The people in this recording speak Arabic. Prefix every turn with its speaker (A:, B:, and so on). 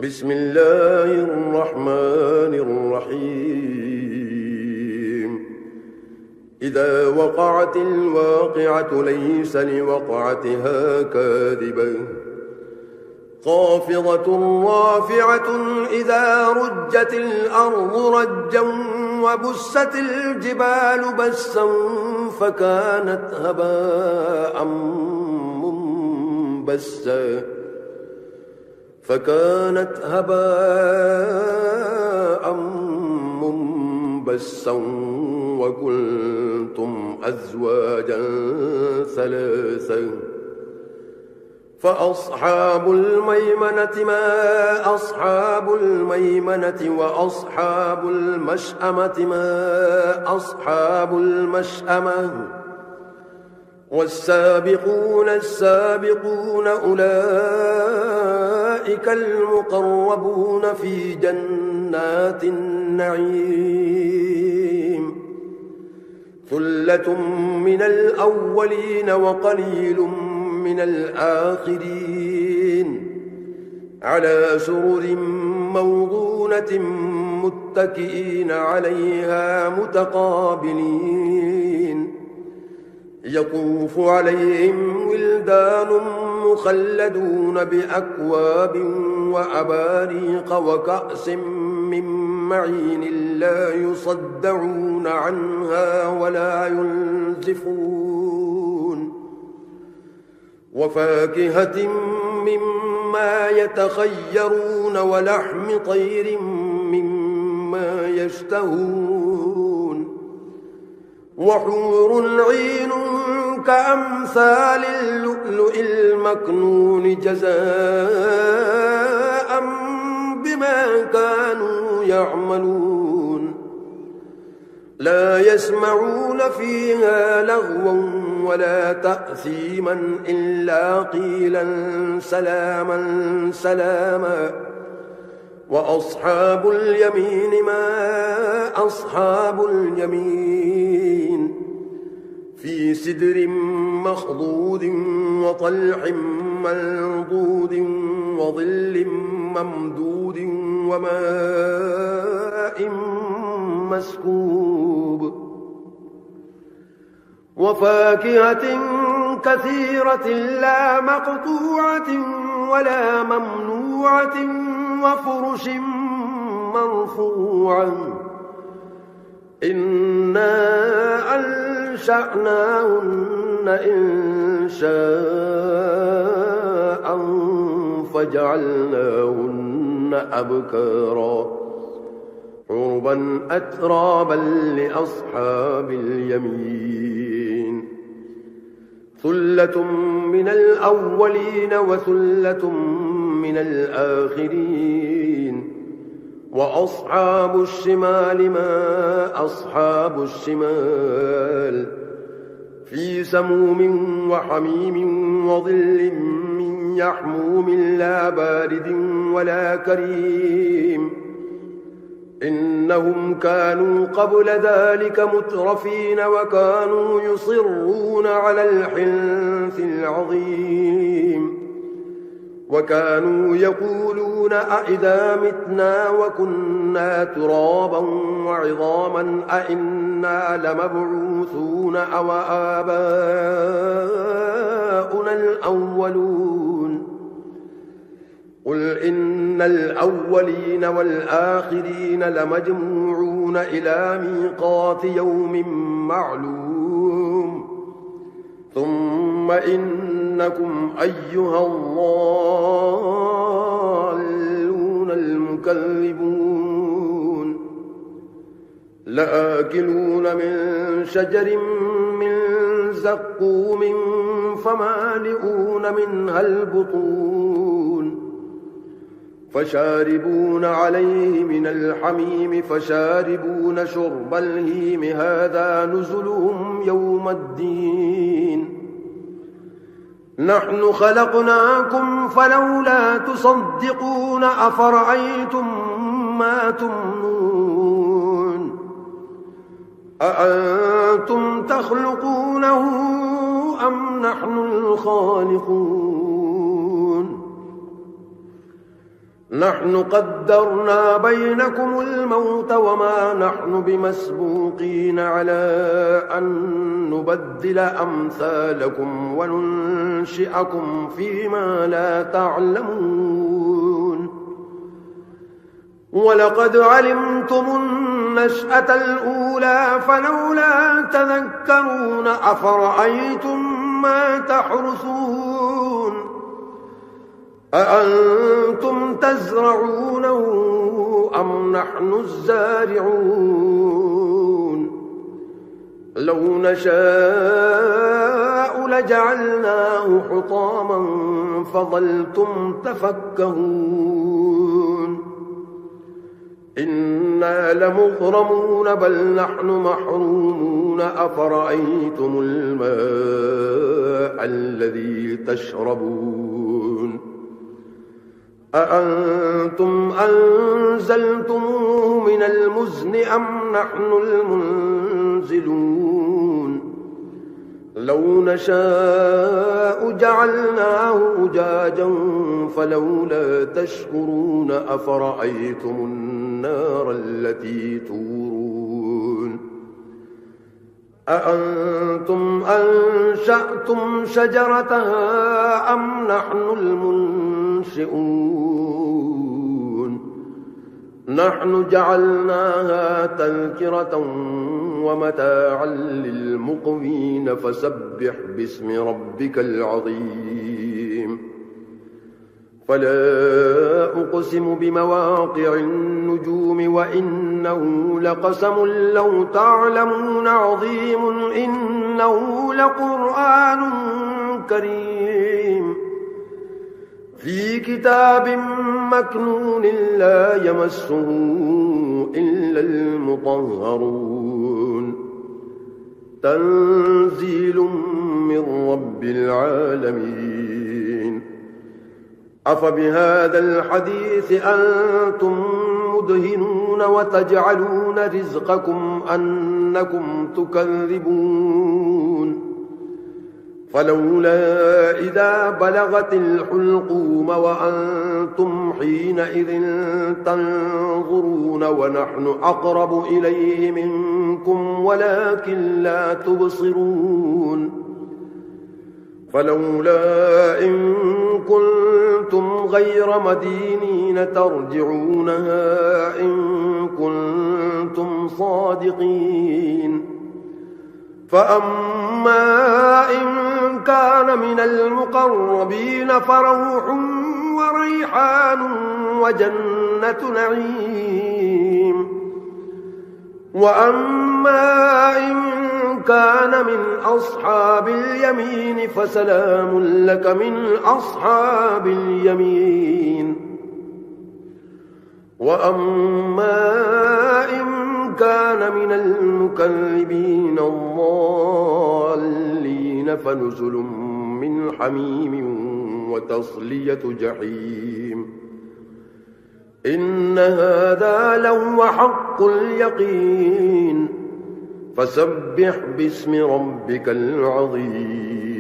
A: بسم الله الرحمن الرحيم إذا وقعت الواقعة ليس لوقعتها كاذبة خافضة رافعة إذا رجت الأرض رجا وبست الجبال بسا فكانت هباء منبثا وكنتم أزواجا ثلاثا فأصحاب الميمنة ما أصحاب الميمنة وأصحاب المشأمة ما أصحاب المشأمة والسابقون السابقون أولئك المقربون في جنات النعيم ثلة من الأولين وقليل من الآخرين على سرر موضونة متكئين عليها متقابلين يطوف عليهم ولدان مخلدون بأكواب وأباريق وكأس من معين لا يصدعون عنها ولا ينزفون وفاكهة مما يتخيرون ولحم طير مما يشتهون وحور عين كأمثال اللؤلؤ المكنون جزاء بما كانوا يعملون لا يسمعون فيها لغوا ولا تأثيما إلا قيلا سلاما سلاما وأصحاب اليمين ما أصحاب اليمين في سدر مخضود وطلح منضود وظل ممدود وماء مسكوب وفاكهة كثيرة لا مقطوعة ولا ممنوعة وفرش مرفوعة إنا أنشأناهن إنشاء فجعلناهن أبكارا عربا أترابا لأصحاب اليمين ثلة من الأولين وثلة من الآخرين وأصحاب الشمال ما أصحاب الشمال في سموم وحميم وظل من يحموم لا بارد ولا كريم إنهم كانوا قبل ذلك مترفين وكانوا يصرون على الحنث العظيم وكانوا يقولون أئذا متنا وكنا ترابا وعظاما أئنا لمبعوثون أو آباؤنا الأولون قل إن الأولين والآخرين لمجموعون إلى ميقات يوم معلوم ثم إنكم أيها الضالون المكذبون لآكلون من شجر من زقوم فمالئون منها البطون فشاربون عليه من الحميم فشاربون شرب الهيم هذا نزلهم يوم الدين نحن خلقناكم فلولا تصدقون أفرأيتم ما تمنون أأنتم تخلقونه أم نحن الخالقون نحن قدرنا بينكم الموت وما نحن بمسبوقين على أن نبدل أمثالكم وننشئكم فيما لا تعلمون ولقد علمتم النشأة الأولى فلولا تذكرون أفرأيتم ما تحرثون أأنتم تزرعونه أم نحن الزارعون لو نشاء لجعلناه حطاما فظلتم تفكهون إنا لمغرمون بل نحن محرومون أفرأيتم الماء الذي تشربون أأنتم أنزلتموه من المزن أم نحن المنزلون لو نشاء جعلناه أجاجا فلولا تشكرون أفرأيتم النار التي تورون أأنتم أنشأتم شجرتها أم نحن المنشئون نحن جعلناها تذكرة ومتاعا للمقوين فسبح باسم ربك العظيم فلا أقسم بمواقع النجوم وإنه لقسم لو تعلمون عظيم إنه لقرآن كريم في كتاب مكنون لا يمسه إلا المطهرون تنزيل من رب العالمين أفبهذا الحديث أنتم مدهنون وتجعلون رزقكم أنكم تكذبون فلولا إذا بلغت الحلقوم وأنتم حينئذ تنظرون ونحن أقرب إليه منكم ولكن لا تبصرون فلولا إن كنتم غير مدينين ترجعونها إن كنتم صادقين فأما إن كان من المقربين فروح وريحان وجنة نعيم وأما إن كان من أصحاب اليمين فسلام لك من أصحاب اليمين وأما إن كان من المكذبين الضالين فنزل من حميم وتصلية جحيم إن هذا لهو حق اليقين فسبح باسم ربك العظيم